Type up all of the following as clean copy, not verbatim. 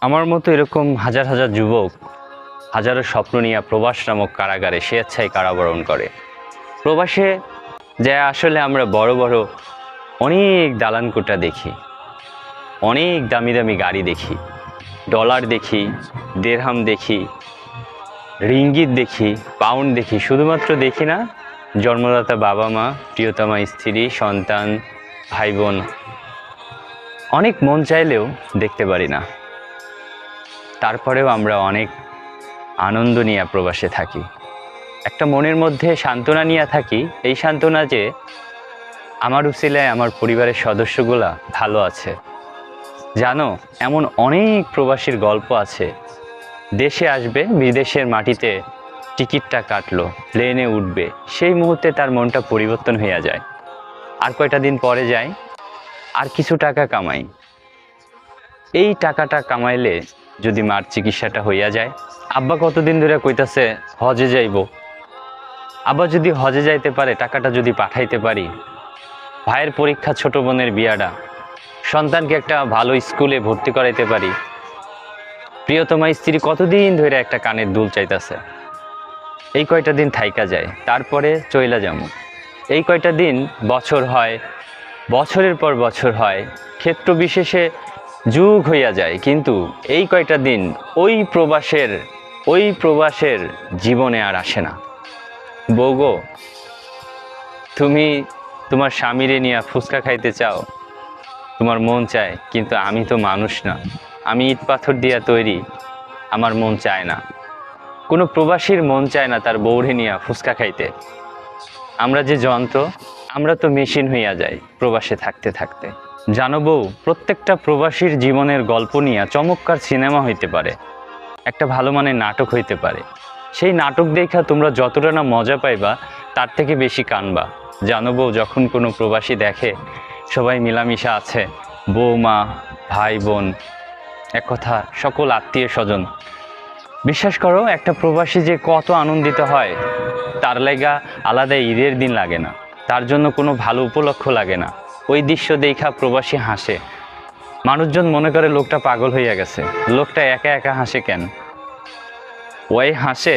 আমার মতো এরকম হাজার হাজার যুবক হাজারো স্বপ্ন নিয়ে প্রবাস নামক কারাগারে স্বেচ্ছায় কারাবরণ করে। প্রবাসে যা আসলে আমরা বড় বড় অনেক দালানকোঠা দেখি, অনেক দামি দামি গাড়ি দেখি, ডলার দেখি, দেরহাম দেখি, রিঙ্গিত দেখি, পাউন্ড দেখি। শুধুমাত্র দেখি না জন্মদাতা বাবা মা, প্রিয়তমা স্ত্রী, সন্তান, ভাই বোন। অনেক মন চাইলেও দেখতে পারি না। তারপরেও আমরা অনেক আনন্দ নিয়ে প্রবাসে থাকি। একটা মনের মধ্যে সান্ত্বনা নিয়ে থাকি, এই সান্ত্বনা যে আমার উসিলায় আমার পরিবারের সদস্যগুলা ভালো আছে। জানো, এমন অনেক প্রবাসীর গল্প আছে, দেশে আসবে, বিদেশের মাটিতে টিকিটটা কাটলো, প্লেনে উঠবে, সেই মুহূর্তে তার মনটা পরিবর্তন হয়ে যায়। আর কয়টা দিন পরে যায়, আর কিছু টাকা কামাই, এই টাকাটা কামাইলে যদি মার চিকিৎসাটা হইয়া যায়। আব্বা কতদিন ধরে কইতাছে হজে যাইব, আব্বা যদি হজে যাইতে পারে, টাকাটা যদি পাঠাইতে পারি, ভাইয়ের পরীক্ষা, ছোট বোনের বিয়াটা, সন্তানকে একটা ভালো স্কুলে ভর্তি করাইতে পারি। প্রিয়তমা স্ত্রী কতদিন ধরে একটা কানের দুল চাইতেছে, এই কয়টা দিন থাইকা যায়, তারপরে চইলা যাবো। এই কয়টা দিন বছর হয়, বছরের পর বছর হয়, ক্ষেত্র বিশেষে যুগ হইয়া যায়, কিন্তু এই কয়টা দিন ওই প্রবাসের জীবনে আর আসে না। বউগো, তুমি তোমার স্বামীরে নিয়ে ফুচকা খাইতে চাও, তোমার মন চায়, কিন্তু আমি তো মানুষ না, আমি ইট পাথর দিয়া তৈরি, আমার মন চায় না। কোনো প্রবাসীর মন চায় না তার বউরে নিয়ে ফুচকা খাইতে। আমরা যে যন্ত্র, আমরা তো মেশিন হইয়া যাই প্রবাসে থাকতে থাকতে। জানো বউ, প্রত্যেকটা প্রবাসীর জীবনের গল্প নিয়ে চমৎকার সিনেমা হইতে পারে, একটা ভালো মানের নাটক হইতে পারে। সেই নাটক দেখা তোমরা যতটা না মজা পাইবা, তার থেকে বেশি কানবা। জানো বউ, যখন কোনো প্রবাসী দেখে সবাই মিলামিশা আছে, বৌমা, ভাই বোন, এক কথা সকল আত্মীয় স্বজন, বিশ্বাস করো একটা প্রবাসী যে কত আনন্দিত হয়, তার লাগা আলাদা ঈদের দিন লাগে না, তার জন্য কোনো ভালো উপলক্ষ লাগে না। ওই দৃশ্য দেখা প্রবাসী হাসে, মানুষজন মনে করে লোকটা পাগল হইয়া গেছে, লোকটা একা একা হাসে কেন? ওই হাসে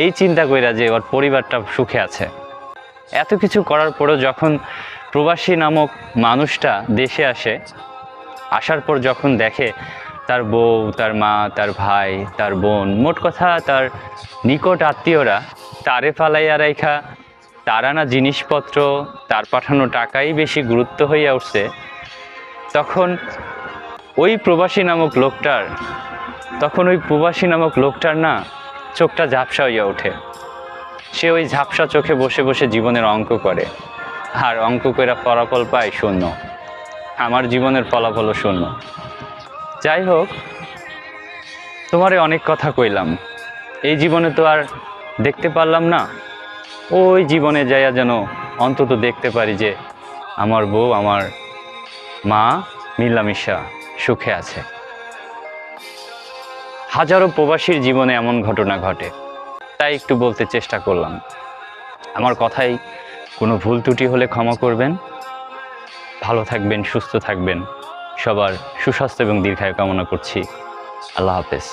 এই চিন্তা কইরা যে ওর পরিবারটা সুখে আছে। এত কিছু করার পরও যখন প্রবাসী নামক মানুষটা দেশে আসে, আসার পর যখন দেখে তার বউ, তার মা, তার ভাই, তার বোন, মোট কথা তার নিকট আত্মীয়রা তারে ফালাইয়া রাইখা তার আনা জিনিসপত্র, তার পাঠানো টাকাই বেশি গুরুত্ব হইয়া উঠছে, তখন ওই প্রবাসী নামক লোকটার না চোখটা ঝাপসা হইয়া ওঠে। সে ওই ঝাপসা চোখে বসে বসে জীবনের অঙ্ক করে, আর অঙ্ক কইরা ফলাফল পায় শূন্য। আমার জীবনের ফলাফলও শূন্য। যাই হোক, তোমারে অনেক কথা কইলাম, এই জীবনে তো আর দেখতে পারলাম না, ওই জীবনে যাইয়া যেন অন্তত দেখতে পারি যে আমার বউ, আমার মা মিলামিশা সুখে আছে। হাজারো প্রবাসীর জীবনে এমন ঘটনা ঘটে, তাই একটু বলতে চেষ্টা করলাম। আমার কথাই কোনো ভুল ত্রুটি হলে ক্ষমা করবেন। ভালো থাকবেন, সুস্থ থাকবেন, সবার সুস্বাস্থ্য এবং দীর্ঘায়ু কামনা করছি। আল্লাহ হাফেজ।